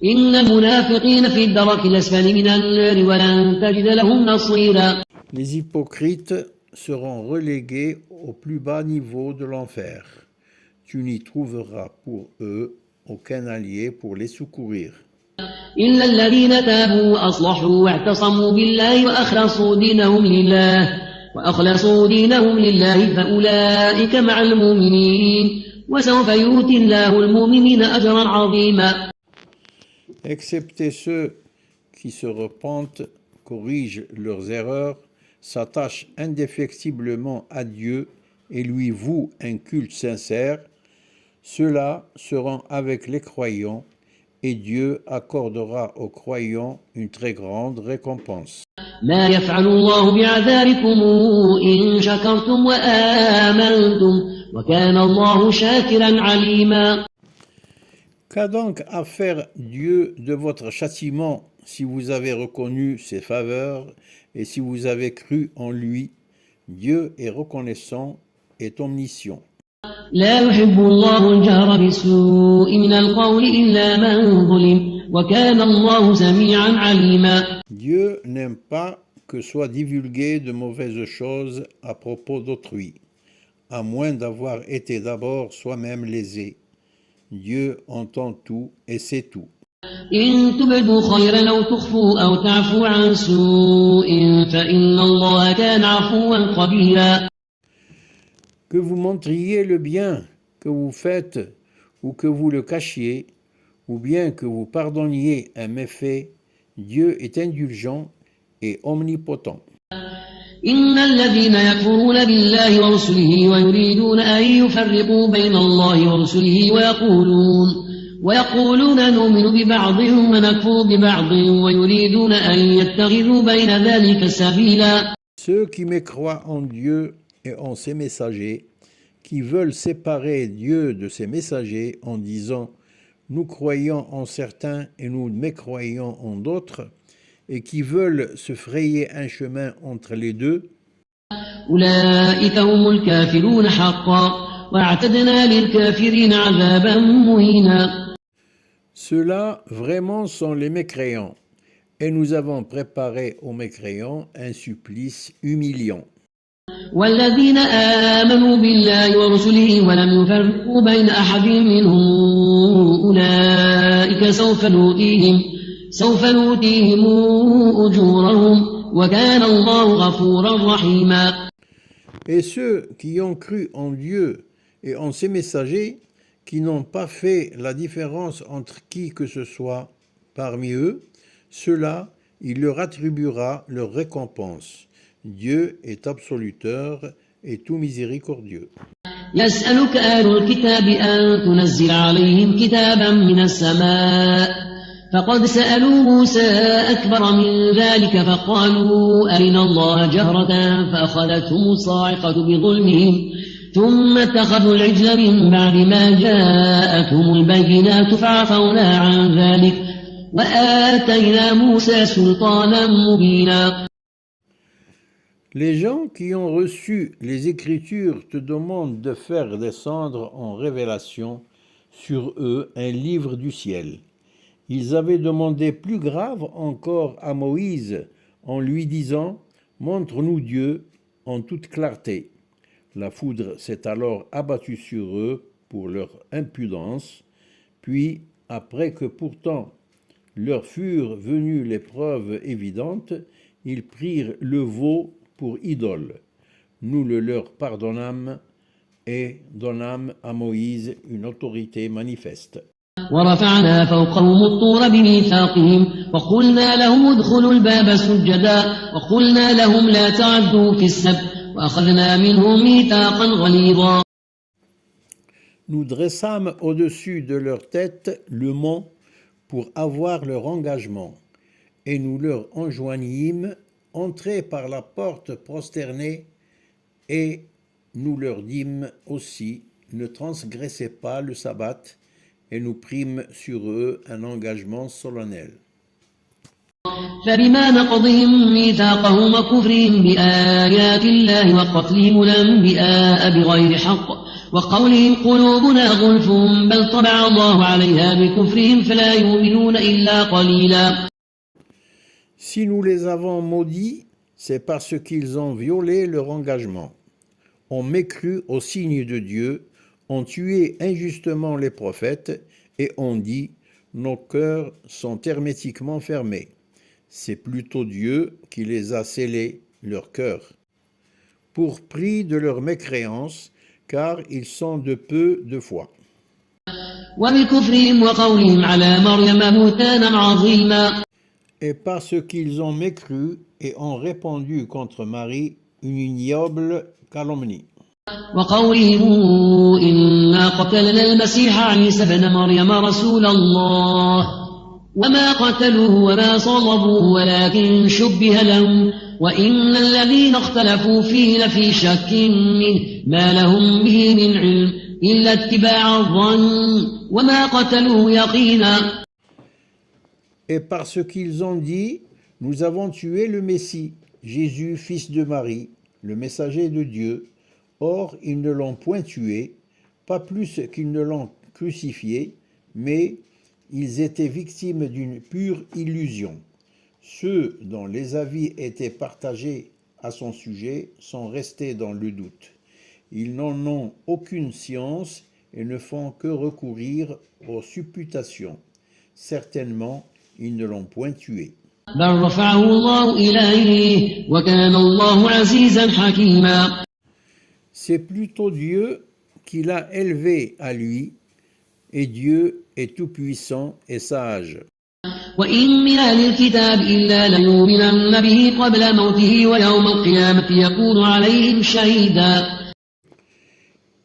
إن المنافقين في الدرك الأسفل من النار ولن تجد لهم نصيرا. Les hypocrites seront relégués au plus bas niveau de l'enfer. Tu n'y trouveras pour eux aucun allié pour les secourir. إلا الذين تابوا وأصلحوا واعتصموا بالله وأخلصوا دينهم لله فأولئك مع المؤمنين وسوف يؤتي الله المؤمنين أجرا عظيما. Excepté ceux qui se repentent, corrigent leurs erreurs, s'attachent indéfectiblement à Dieu et lui vouent un culte sincère, ceux-là seront avec les croyants et Dieu accordera aux croyants une très grande récompense. ما يفعل الله بعذابكم إن شكرتم وآمنتم وكان الله شاكرا عليما. Qu'a donc à faire Dieu de votre châtiment si vous avez reconnu ses faveurs et si vous avez cru en lui? Dieu est reconnaissant et omniscient. لا يحب الله الجهر بالسوء من القول إلا من ظلم وكان الله سميعا عليما. Dieu n'aime pas que soient divulguées de mauvaises choses à propos d'autrui, à moins d'avoir été d'abord soi-même lésé. Dieu entend tout et sait tout. إن تبدوا خيرا أو تخفوا أو تعفوا عن سوء فإن الله كان عفوا قديرا. Que vous montriez le bien que vous faites ou que vous le cachiez, ou bien que vous pardonniez un méfait, Dieu est indulgent et omnipotent. إن الذين يكفرون بالله ورسله ويريدون أن يفرقوا بين الله ورسله ويقولون نؤمن ببعض ونكفر ببعض ويريدون أن يتخذوا بين ذلك سبيلا. Ceux qui mécroient en Dieu et en ses messagers, qui veulent séparer Dieu de ses messagers en disant « nous croyons en certains et nous mécroyons en d'autres », et qui veulent se frayer un chemin entre les deux, أولئك هم الكافرون حقا وأعتدنا للكافرين عذابا مهينا. ceux-là vraiment sont les mécréants, et nous avons préparé aux mécréants un supplice humiliant. والذين آمنوا بالله ورسله ولم يفرقوا بين أحد منهم أولئك سوف نؤتيهم أجورهم وكان الله غفورا رحيما. Et ceux qui ont cru en Dieu et en ses messagers, qui n'ont pas fait la différence entre qui que ce soit parmi eux, ceux-là, il leur attribuera leur récompense. Dieu est absoluteur et tout miséricordieux. يسألك أهل الكتاب أن تنزل عليهم كتابا من السماء فقد سألوا موسى أكبر من ذلك فقالوا أرنا الله جهرة فأخذتهم الصاعقة بظلمهم ثم اتخذوا العجل من بعد ما جاءتهم البينات فعفونا عن ذلك وآتينا موسى سلطانا مبينا. Les gens qui ont reçu les Écritures te demandent de faire descendre en révélation sur eux un livre du ciel. Ils avaient demandé plus grave encore à Moïse en lui disant « Montre-nous Dieu en toute clarté ». La foudre s'est alors abattue sur eux pour leur impudence, puis, après que pourtant leur furent venues les preuves évidentes, ils prirent le veau pour idole. Nous le leur pardonnâmes et donnâmes à Moïse une autorité manifeste. ورفعنا فوقهم الطور بميثاقهم وقلنا لهم ادخلوا الباب سجدا وقلنا لهم لا تعدوا في السبت وأخذنا منهم ميثاقا غليظا. Nous dressâmes au-dessus de leur tête le mont pour avoir leur engagement, et nous leur enjoignîmes entrez par la porte prosternée, et nous leur dîmes aussi ne transgressez pas le sabbat, et nous prîmes sur eux un engagement solennel. فبما نقضهم ميثاقهم وكفرهم بآيات الله وقتلهم الأنبياء بغير حق وقولهم قلوبنا غلف بل طبع الله عليها بكفرهم فلا يؤمنون إلا قليلا. Si nous les avons maudits, c'est parce qu'ils ont violé leur engagement, ont mécru au signe de Dieu, ont tué injustement les prophètes et ont dit « Nos cœurs sont hermétiquement fermés ». C'est plutôt Dieu qui les a scellés, leurs cœurs, pour prix de leur mécréance, car ils sont de peu de foi. وبكفرهم وقولهم على مريم بهتانا عظيما. Et parce qu'ils ont mécru et ont répandu contre Marie une ignoble calomnie. وقولهم إنا قتلنا المسيح عيسى بن مريم رسول الله وما قتلوه وما صلبوه ولكن شبه لهم وإن الذين اختلفوا فيه لفي شك منه ما لهم به من علم إلا اتباع الظن وما قتلوه يقينا. Et parce qu'ils ont dit, nous avons tué le Messie, Jésus, fils de Marie, le messager de Dieu. Or, ils ne l'ont point tué, pas plus qu'ils ne l'ont crucifié, mais ils étaient victimes d'une pure illusion. Ceux dont les avis étaient partagés à son sujet sont restés dans le doute. Ils n'en ont aucune science et ne font que recourir aux supputations. Certainement, ils ne l'ont point tué. C'est plutôt Dieu qui l'a élevé à lui, et Dieu est tout-puissant et sage. وإن من أهل الكتاب إلا ليؤمنن به قبل موته ويوم القيامة يكون عليهم شهيدا.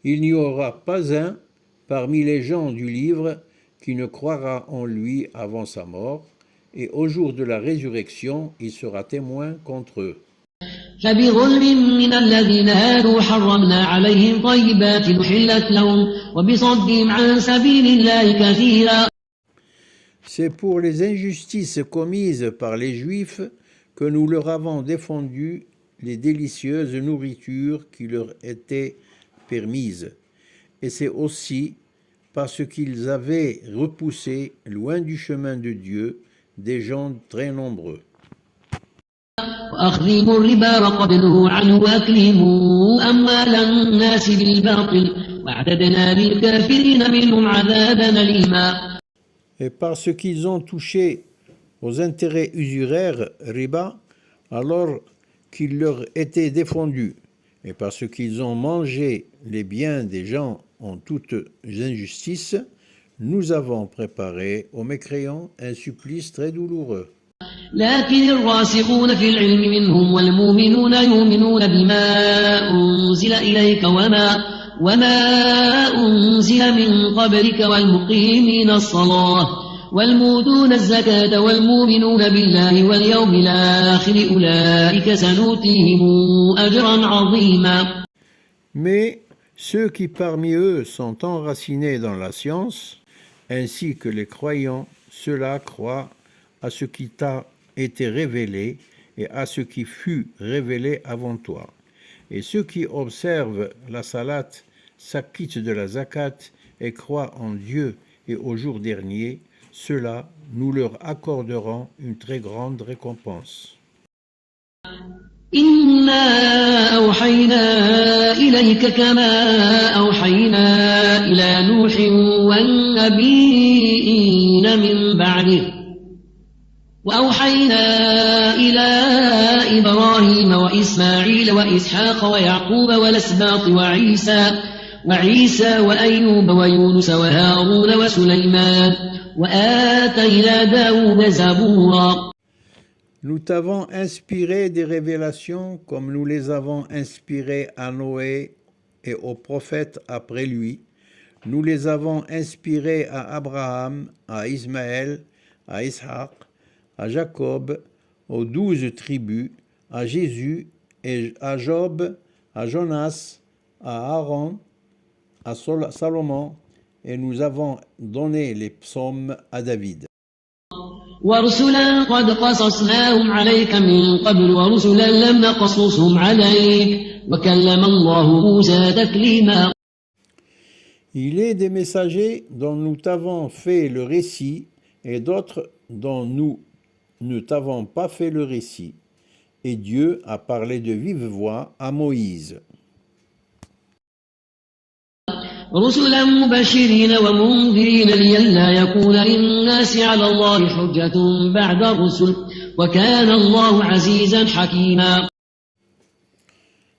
Il n'y aura pas un parmi les gens du livre qui ne croira en lui avant sa mort, et au jour de la résurrection, il sera témoin contre eux. فبظلم من الذين هادوا حرمنا عليهم طيبات أحلت لهم وبصدهم عن سبيل الله كثيرا. C'est pour les injustices commises par les Juifs que nous leur avons défendu les délicieuses nourritures qui leur étaient permises. Et c'est aussi parce qu'ils avaient repoussé loin du chemin de Dieu des gens très nombreux. وأخذهم الربا وقد نهوا عنه وأكلهم أموال الناس بالباطل وأعتدنا للكافرين منهم عذابا أليما. Et parce qu'ils ont touché aux intérêts usuraires riba, alors qu'il leur était défendu, et parce qu'ils ont mangé les biens des gens en toute injustice, nous avons préparé aux mécréants un supplice très douloureux. لكن الراسخون في العلم منهم والمؤمنون يؤمنون بما أنزل إليك وما أنزل من قبلك والمقيمين الصلاة والمؤتون الزكاة والمؤمنون بالله واليوم الآخر أولئك سنؤتيهم أجرا عظيما. Mais ceux qui parmi eux sont enracinés dans la science, ainsi que les croyants, ceux-là croient à ce qui t'a été révélé et à ce qui fut révélé avant toi. Et ceux qui observent la salat s'acquittent de la zakat et croient en Dieu et au jour dernier, ceux-là, nous leur accorderons une très grande récompense. إنا أوحينا إليك كما أوحينا إلى نوح والنبيين من بعده وأوحينا إلى إبراهيم وإسماعيل وإسحاق ويعقوب والأسباط وعيسى وأيوب ويونس وهارون وسليمان وآتينا داود زبورا. Nous t'avons inspiré des révélations comme nous les avons inspirées à Noé et aux prophètes après lui. Nous les avons inspirées à Abraham, à Ismaël, à Ishaq, à Jacob, aux 12 tribus, à Jésus, et à Job, à Jonas, à Aaron, à Salomon, et nous avons donné les psaumes à David. ورسلا قد قصصناهم عليك من قبل ورسلا لم نقصصهم عليك وكلم الله موسى تكليما. Il est des messagers dont nous t'avons fait le récit et d'autres dont nous ne t'avons pas fait le récit. Et Dieu a parlé de vive voix à Moïse. رسلا مبشرين ومنذرين لئلا يكون للناس على الله حجة بعد الرسل وكان الله عزيزا حكيما.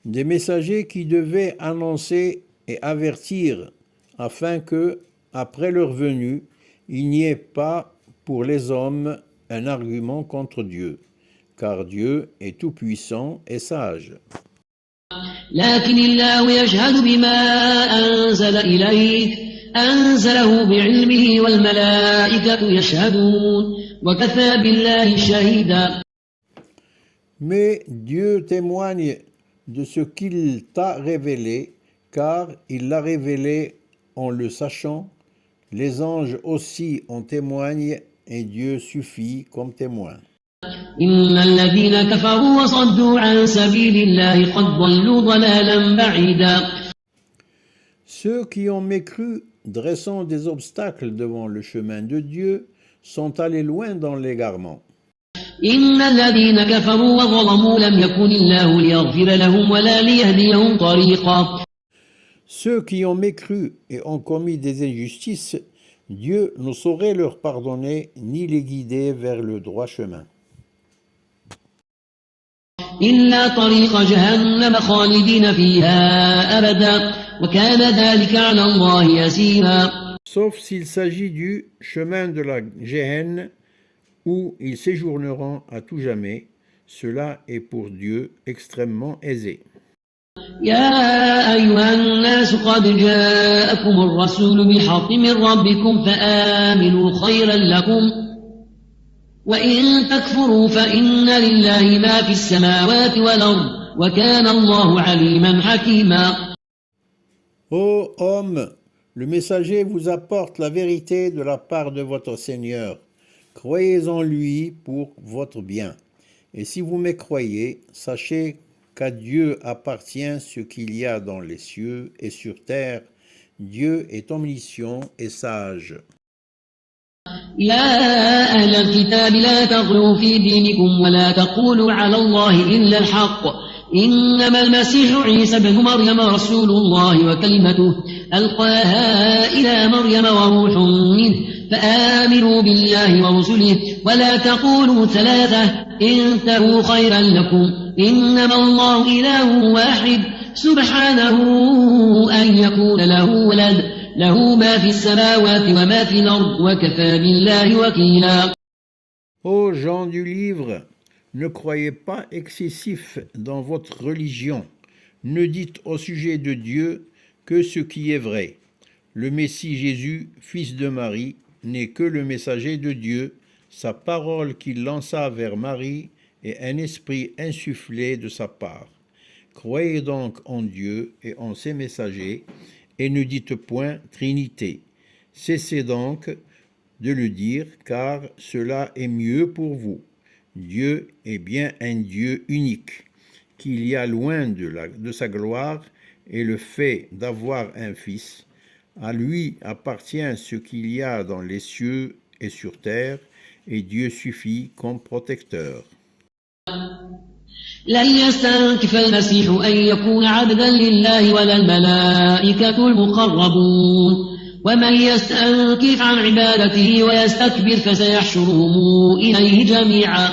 Des messagers qui devaient annoncer et avertir afin que, après leur venue, il n'y ait pas pour les hommes un argument contre Dieu, car Dieu est tout-puissant et sage. لكن الله يشهد بما أنزل إليك أنزله بعلمه والملائكة يشهدون وكفى بالله شهيدا. Mais Dieu témoigne de ce qu'il t'a révélé, car il l'a révélé en le sachant. Les anges aussi en témoignent et Dieu suffit comme témoin. إن الذين كفروا وصدوا عن سبيل الله قد ضلوا ضلالا بعيدا. Ceux qui ont mécru, dressant des obstacles devant le chemin de Dieu, sont allés loin dans l'égarement. إن الذين كفروا وظلموا لم يكن الله ليغفر لهم ولا ليهديهم طريقا. Ceux qui ont mécru et ont commis des injustices, Dieu ne saurait leur pardonner ni les guider vers le droit chemin. إلا طريق جهنم خالدين فيها أبدا وكان ذلك على الله يسيرا. Sauf s'il s'agit du chemin de la Géhenne, où ils séjourneront à tout jamais, cela est pour Dieu extrêmement aisé. يا أيها الناس قد جاءكم الرسول بالحق من ربكم فآمنوا خيرا لكم وإن تكفروا فإن لله ما في السماوات والأرض وكان الله عليما حكيما. Ô homme, le messager vous apporte la vérité de la part de votre Seigneur. Croyez en lui pour votre bien. Et si vous mécroyez, sachez qu'à Dieu appartient ce qu'il y a dans les cieux et sur terre. Dieu est omniscient et sage. يا أهل الكتاب لا تغلوا في دينكم ولا تقولوا على الله إلا الحق إنما المسيح عيسى بن مريم رسول الله وكلمته ألقاها إلى مريم وروح منه فآمنوا بالله ورسله ولا تقولوا ثلاثة انتهوا خيرا لكم إنما الله إله واحد سبحانه أن يكون له ولد له ما في السماوات وما في الأرض وكفى بالله وكيلا. Ô gens du livre, ne croyez pas excessif dans votre religion. Ne dites au sujet de Dieu que ce qui est vrai. Le Messie Jésus, fils de Marie, n'est que le messager de Dieu. Sa parole qu'il lança vers Marie est un esprit insufflé de sa part. Croyez donc en Dieu et en ses messagers, et ne dites point Trinité. Cessez donc de le dire, car cela est mieux pour vous. Dieu est bien un Dieu unique, qu'il y a loin de sa gloire et le fait d'avoir un fils. À lui appartient ce qu'il y a dans les cieux et sur terre, et Dieu suffit comme protecteur. لن يستنكف المسيح أن يكون عبدا لله ولا الملائكة المقربون ومن يستنكف عن عبادته ويستكبر فسيحشرهم إليه جميعا.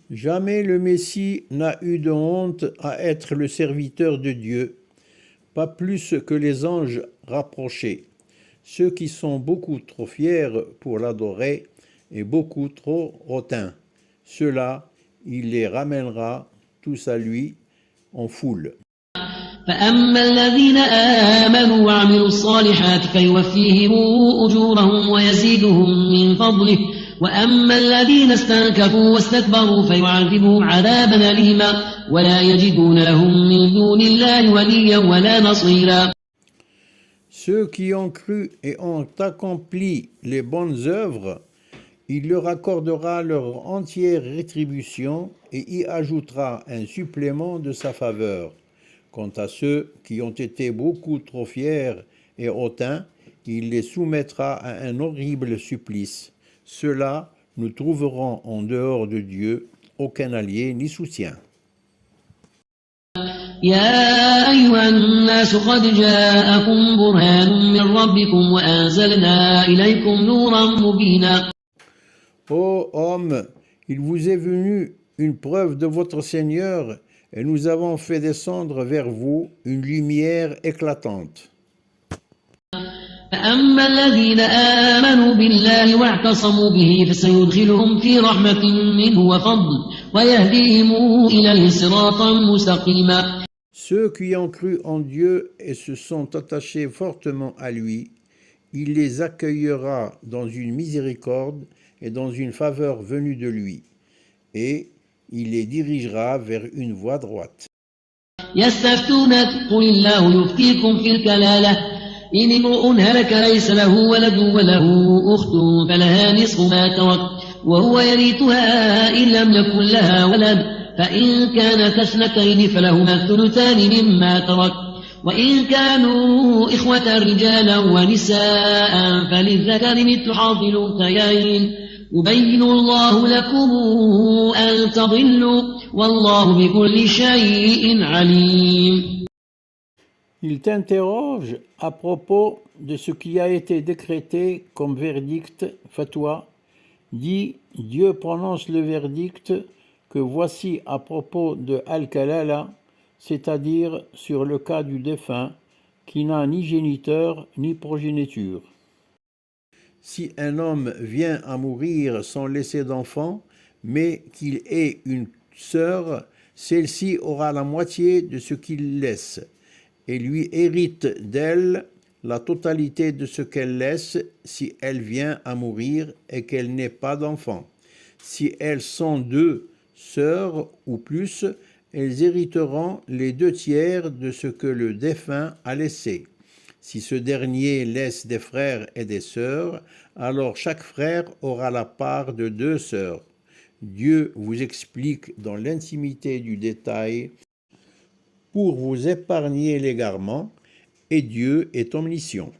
Jamais le Messie n'a eu de honte à être le serviteur de Dieu, pas plus que les anges rapprochés, ceux qui sont beaucoup trop fiers pour l'adorer et beaucoup trop hautains. Ceux-là, il les ramènera tous à lui en foule. فأما الذين آمنوا وعملوا الصالحات فيوفيهم أجورهم ويزيدهم من فضله وأما الذين استنكفوا واستكبروا فيعذبهم عذابا أليما ولا يجدون لهم من دون الله وليا ولا نصيرا. Ceux qui ont cru et ont accompli les bonnes œuvres, il leur accordera leur entière rétribution et y ajoutera un supplément de sa faveur. Quant à ceux qui ont été beaucoup trop fiers et hautains, il les soumettra à un horrible supplice. Ceux-là ne trouveront en dehors de Dieu aucun allié ni soutien. يا أيها الناس قد جاءكم برهان من ربكم وأنزلنا إليكم نورا مبينا. Ô homme, il vous est venu une preuve de votre Seigneur, et nous avons fait descendre vers vous une lumière éclatante. فأما الذين آمنوا بالله واعتصموا به فسيدخلهم في رحمة منه وفضل ويهديهم إليه صراطا مستقيما. Ceux qui ont cru en Dieu et se sont attachés fortement à lui, il les accueillera dans une miséricorde et dans une faveur venue de lui, et il les dirigera vers une voie droite. يستفتونك قل الله يفتيكم في الكلالة إن امرؤ هلك ليس له ولد وله أخت فلها نصف ما ترك وهو يرثها إن لم يكن لها ولد فإن كانت اثنتين فلهما الثلثان مما ترك وإن كانوا إخوة رجالا ونساء فللذكر مثل حظ الأنثيين يبين الله لكم أن تضلوا والله بكل شيء عليم. Il t'interroge à propos de ce qui a été décrété comme verdict, fatwa. Dit, Dieu prononce le verdict que voici à propos de Al-Kalala, c'est-à-dire sur le cas du défunt, qui n'a ni géniteur ni progéniture. Si un homme vient à mourir sans laisser d'enfant, mais qu'il ait une sœur, celle-ci aura la moitié de ce qu'il laisse, et lui hérite d'elle la totalité de ce qu'elle laisse si elle vient à mourir et qu'elle n'ait pas d'enfant. Si elles sont deux sœurs ou plus, elles hériteront les 2/3 de ce que le défunt a laissé. Si ce dernier laisse des frères et des sœurs, alors chaque frère aura la part de 2 sœurs. Dieu vous explique dans l'intimité du détail pour vous épargner l'égarement, et Dieu est omniscient.